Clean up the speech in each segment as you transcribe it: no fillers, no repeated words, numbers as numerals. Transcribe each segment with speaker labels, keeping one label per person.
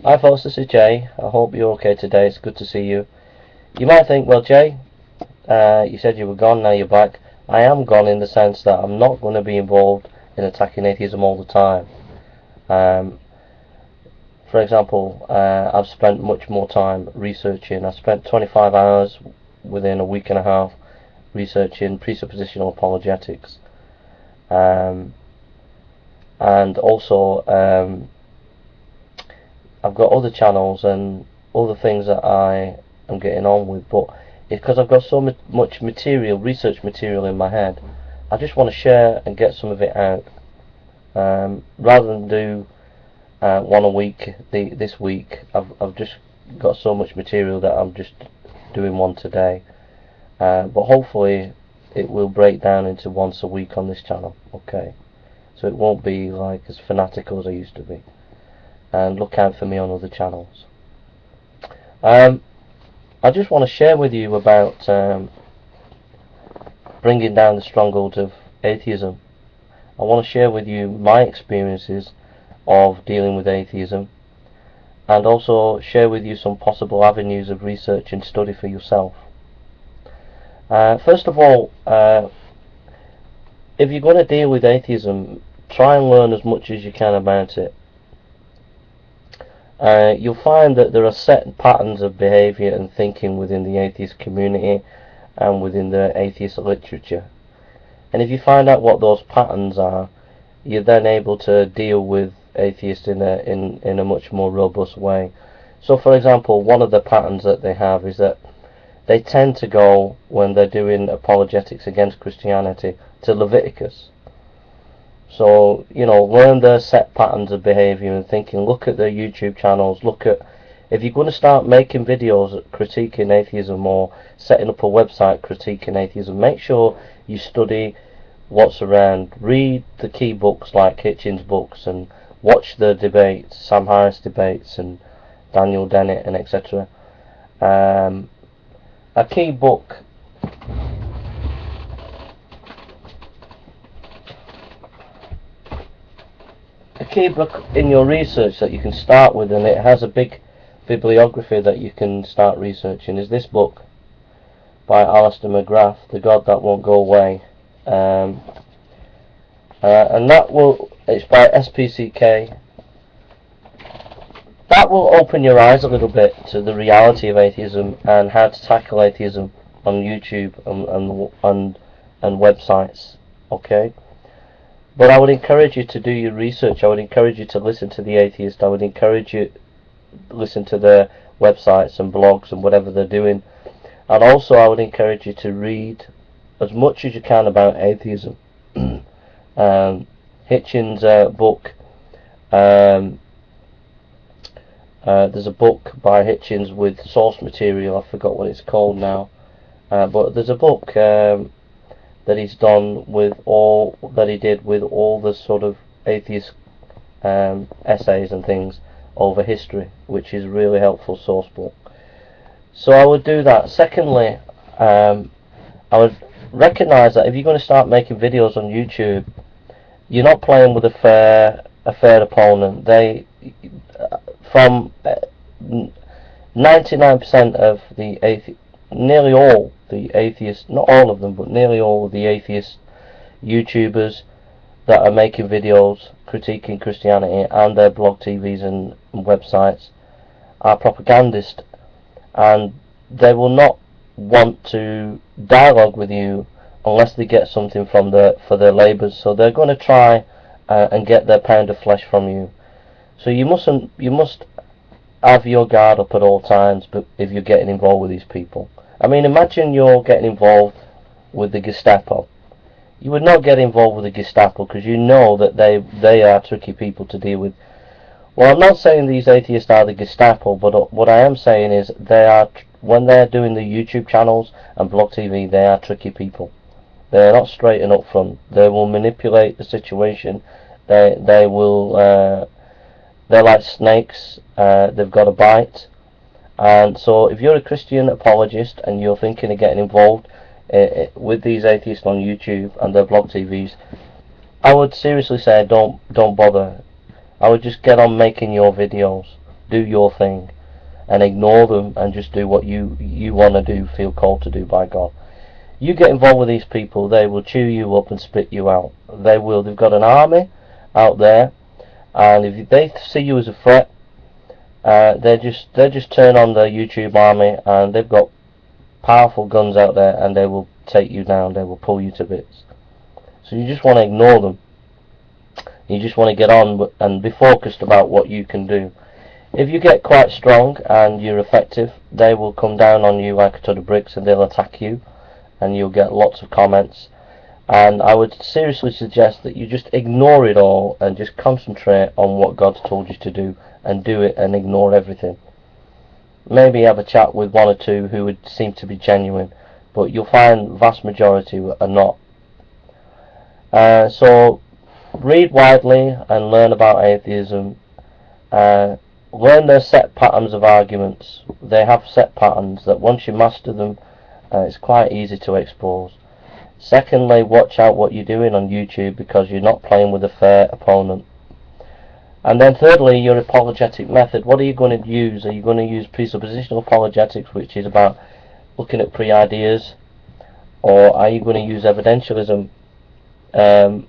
Speaker 1: Hi folks, this is Jay. I hope you're okay today. It's good to see you. You might think, well Jay, you said you were gone, now you're back. I am gone in the sense that I'm not going to be involved in attacking atheism all the time. For example, I've spent much more time researching. I spent 25 hours within a week and a half researching presuppositional apologetics. And also I've got other channels and other things that I am getting on with, but it's because I've got so much material, research material in my head. I just want to share and get some of it out, rather than do one a week. This week I've just got so much material that I'm just doing one today, but hopefully it will break down into once a week on this channel. Okay, so it won't be like as fanatical as I used to be. And look out for me on other channels. I just want to share with you about bringing down the strongholds of atheism. I want to share with you my experiences of dealing with atheism, and also share with you some possible avenues of research and study for yourself. First of all, if you're going to deal with atheism, try and learn as much as you can about it. You'll find that there are set patterns of behaviour and thinking within the atheist community and within the atheist literature. And if you find out what those patterns are, you're then able to deal with atheists in a much more robust way. So for example, one of the patterns that they have is that they tend to go, when they're doing apologetics against Christianity, to Leviticus. So, learn their set patterns of behaviour and thinking. Look at their YouTube channels. Look at, if you're going to start making videos critiquing atheism or setting up a website critiquing atheism, make sure you study what's around. Read the key books like Hitchens' books, and watch the debates, Sam Harris debates and Daniel Dennett and etc. A key book in your research that you can start with, and it has a big bibliography that you can start researching, is this book by Alistair McGrath, The God That Won't Go Away, and it's by SPCK. That will open your eyes a little bit to the reality of atheism and how to tackle atheism on YouTube and websites. Okay. But I would encourage you to do your research. I would encourage you to listen to the atheist. I would encourage you to listen to their websites and blogs and whatever they're doing. And also I would encourage you to read as much as you can about atheism. Hitchens' book, there's a book by Hitchens with source material. I forgot what it's called now. But there's a book that he's done with all that he did with all the sort of atheist essays and things over history, which is a really helpful source book. So I would do that. Secondly, I would recognise that if you're going to start making videos on YouTube, you're not playing with a fair opponent. From 99% of the atheists, nearly all the atheists, not all of them, but nearly all of the atheist YouTubers that are making videos critiquing Christianity and their blog TVs and websites are propagandists, and they will not want to dialogue with you unless they get something for their labours. So they're going to try and get their pound of flesh from you. So you must have your guard up at all times. But if you're getting involved with these people, I mean, imagine you're getting involved with the Gestapo. You would not get involved with the Gestapo because you know that they are tricky people to deal with. Well, I'm not saying these atheists are the Gestapo, but what I am saying is when they're doing the YouTube channels and blog TV, they are tricky people. They're not straight and up front. They will manipulate the situation. They will. They're like snakes. They've got a bite. And so if you're a Christian apologist and you're thinking of getting involved with these atheists on YouTube and their blog TVs, I would seriously say don't bother. I would just get on making your videos. do your thing and ignore them and just do what you want to do, feel called to do by God. You get involved with these people, they will chew you up and spit you out. They will. They've got an army out there, and if they see you as a threat, they just turn on their YouTube army, and they've got powerful guns out there, and they will take you down. They will pull you to bits. So you just want to ignore them. You just want to get on and be focused about what you can do. If you get quite strong and you're effective, they will come down on you like a ton of bricks, and they'll attack you, and you'll get lots of comments. And I would seriously suggest that you just ignore it all and just concentrate on what God's told you to do, and do it, and ignore everything. Maybe have a chat with one or two who would seem to be genuine, but you'll find vast majority are not. So read widely and learn about atheism. Learn their set patterns of arguments. They have set patterns that once you master them, it's quite easy to expose. Secondly, watch out what you're doing on YouTube, because you're not playing with a fair opponent. And then thirdly, your apologetic method. What are you going to use? Are you going to use presuppositional apologetics, which is about looking at pre-ideas, or are you going to use evidentialism? My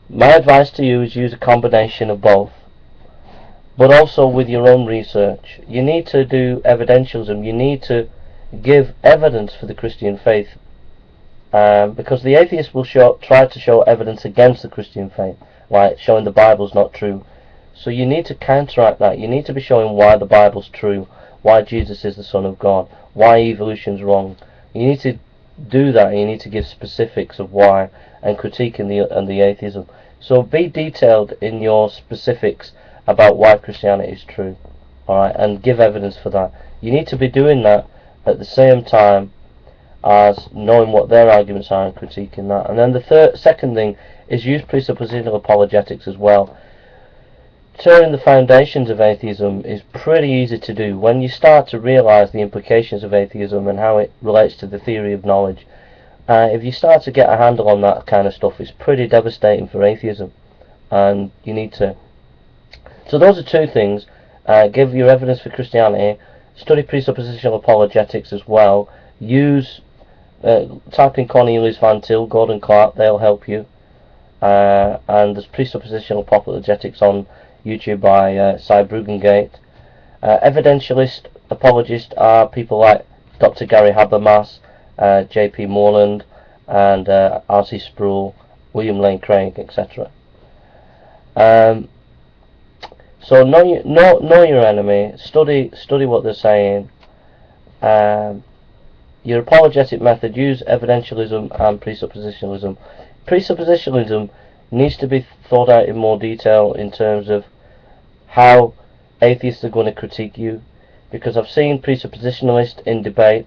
Speaker 1: advice to you is use a combination of both, but also with your own research. You need to do evidentialism. You need to give evidence for the Christian faith, because the atheist will try to show evidence against the Christian faith, like showing the Bible's not true. So you need to counteract that. You need to be showing why the Bible's true, why Jesus is the Son of God, why evolution's wrong. You need to do that, and you need to give specifics of why, and critiquing the atheism. So be detailed in your specifics about why Christianity is true, alright, and give evidence for that. You need to be doing that at the same time as knowing what their arguments are and critiquing that. And then the second thing is use presuppositional apologetics as well. Turning the foundations of atheism is pretty easy to do. When you start to realise the implications of atheism and how it relates to the theory of knowledge, if you start to get a handle on that kind of stuff, it's pretty devastating for atheism, and you need to. So those are two things. Give your evidence for Christianity, study presuppositional apologetics as well. Use type in Cornelius Van Til, Gordon Clark, they'll help you. And there's presuppositional apologetics on YouTube by Cy Brugengate. Evidentialist apologists are people like Dr. Gary Habermas, J.P. Moreland, and R.C. Sproul, William Lane Craig, etc. So know your enemy. Study what they're saying. Your apologetic method, use evidentialism and presuppositionalism. Presuppositionalism needs to be thought out in more detail in terms of how atheists are going to critique you, because I've seen presuppositionalists in debate,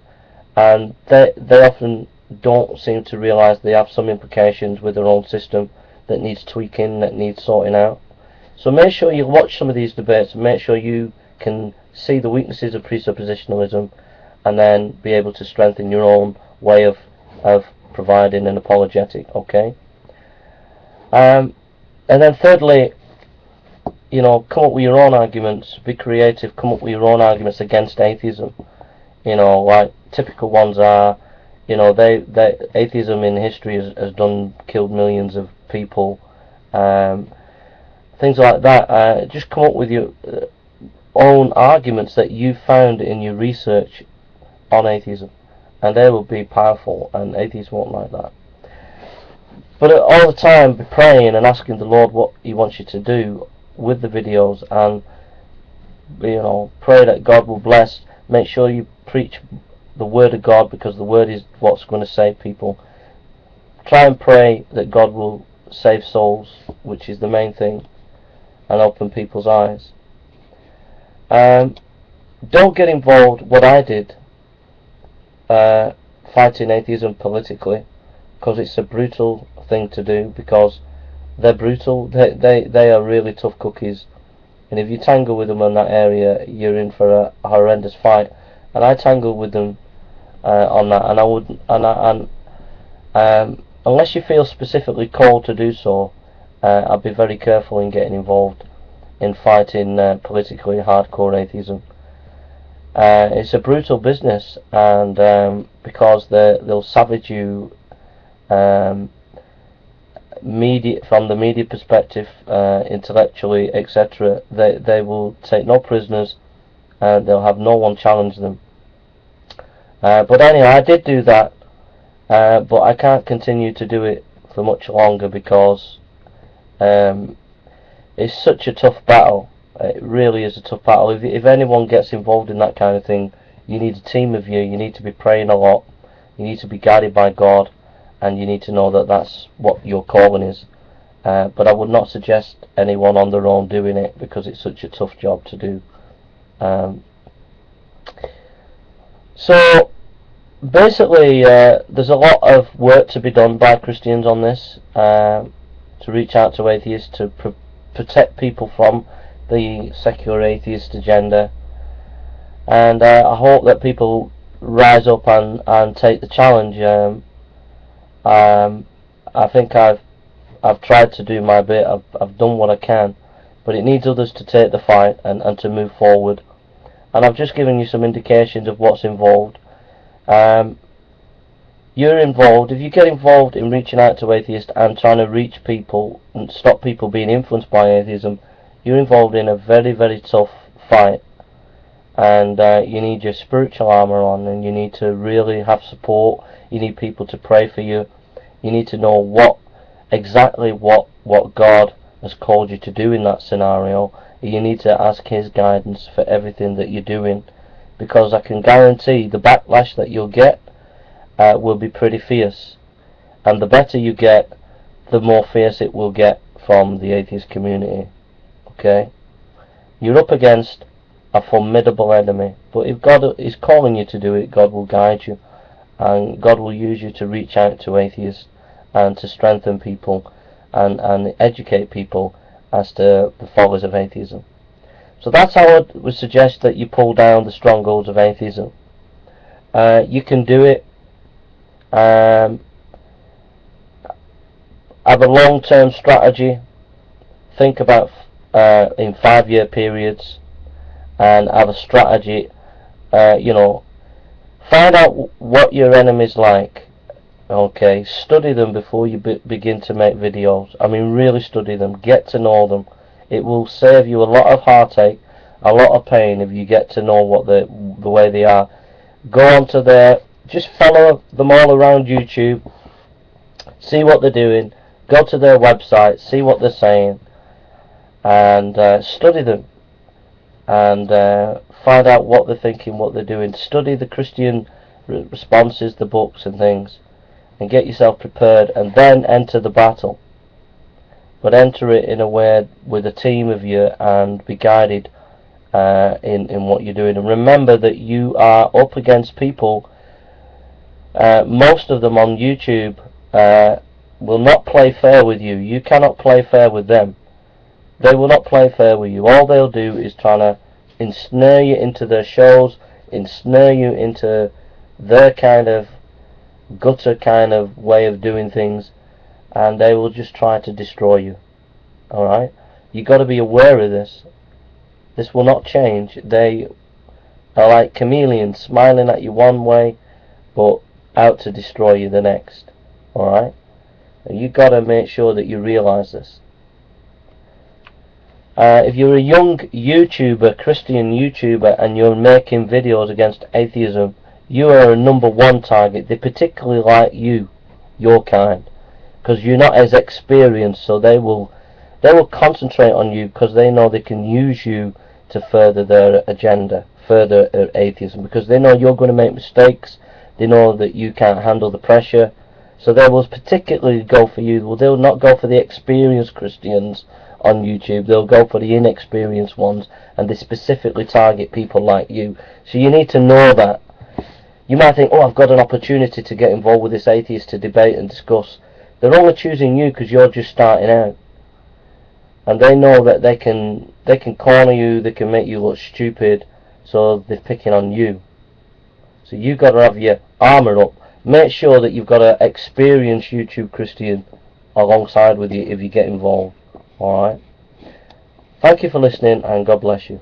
Speaker 1: and they often don't seem to realise they have some implications with their own system that needs tweaking, that needs sorting out. So make sure you watch some of these debates and make sure you can see the weaknesses of presuppositionalism, and then be able to strengthen your own way of providing an apologetic. Okay. And then thirdly, come up with your own arguments. Be creative. Come up with your own arguments against atheism. Like typical ones are, atheism in history has killed millions of people. Things like that. Just come up with your own arguments that you found in your research on atheism, and they will be powerful, and atheists won't like that. But all the time, be praying and asking the Lord what He wants you to do with the videos, and pray that God will bless. Make sure you preach the Word of God, because the Word is what's going to save people. Try and pray that God will save souls, which is the main thing, and open people's eyes. Don't get involved, what I did, fighting atheism politically, because it's a brutal thing to do, because they're brutal. They are really tough cookies, and if you tangle with them in that area, you're in for a horrendous fight. And I tangled with them on that, and I would, unless you feel specifically called to do so, I'd be very careful in getting involved in fighting politically hardcore atheism. It's a brutal business, and because they'll savage you from the media perspective, intellectually, etc. They will take no prisoners, and they'll have no one challenge them. But anyway, I did do that, but I can't continue to do it for much longer because it's such a tough battle. It really is a tough battle. If anyone gets involved in that kind of thing, you need a team of you. You need to be praying a lot. You need to be guided by God, and you need to know that that's what your calling is. But I would not suggest anyone on their own doing it because it's such a tough job to do. So basically, there's a lot of work to be done by Christians on this, to reach out to atheists, to protect people from the secular atheist agenda, and I hope that people rise up and take the challenge. I think I've tried to do my bit. I've done what I can, but it needs others to take the fight and to move forward. And I've just given you some indications of what's involved. You're involved. If you get involved in reaching out to atheists and trying to reach people and stop people being influenced by atheism, you're involved in a very, very tough fight. And you need your spiritual armour on, and you need to really have support. You need people to pray for you. You need to know exactly what God has called you to do in that scenario. You need to ask His guidance for everything that you're doing, because I can guarantee the backlash that you'll get will be pretty fierce, and the better you get, the more fierce it will get from the atheist community. Okay, you're up against a formidable enemy, but if God is calling you to do it, God will guide you, and God will use you to reach out to atheists and to strengthen people and educate people as to the follies of atheism. So that's how I would suggest that you pull down the strongholds of atheism. You can do it. Have a long-term strategy. Think about in 5-year periods, and have a strategy. Find out what your enemy's like. Okay, study them before you begin to make videos. I mean, really study them. Get to know them. It will save you a lot of heartache, a lot of pain if you get to know what the way they are. Go onto just follow them all around YouTube. See what they're doing. Go to their website. See what they're saying, and study them, and find out what they're thinking, what they're doing. Study the Christian responses, the books and things, and get yourself prepared, and then enter the battle. But enter it in a way with a team of you, and be guided in what you're doing. And remember that you are up against people. Most of them on YouTube will not play fair with you. You cannot play fair with them. They will not play fair with you. All they'll do is try to ensnare you into their shows, ensnare you into their kind of gutter kind of way of doing things, and they will just try to destroy you. Alright? You've got to be aware of this. This will not change. They are like chameleons, smiling at you one way, but out to destroy you the next. Alright? You've got to make sure that you realise this. If you're a young YouTuber, Christian YouTuber, and you're making videos against atheism, you are a #1 target. They particularly like you, your kind, because you're not as experienced, so they will concentrate on you because they know they can use you to further their agenda, further atheism, because they know you're going to make mistakes. They know that you can't handle the pressure, so they will particularly go for you. Well, they'll not go for the experienced Christians on YouTube. They'll go for the inexperienced ones, and they specifically target people like you. So you need to know that. You might think, oh, I've got an opportunity to get involved with this atheist to debate and discuss. They're only choosing you because you're just starting out, and they know that they can corner you, they can make you look stupid, so they're picking on you. So you've got to have your armour up. Make sure that you've got an experienced YouTube Christian alongside with you if you get involved. Alright? Thank you for listening, and God bless you.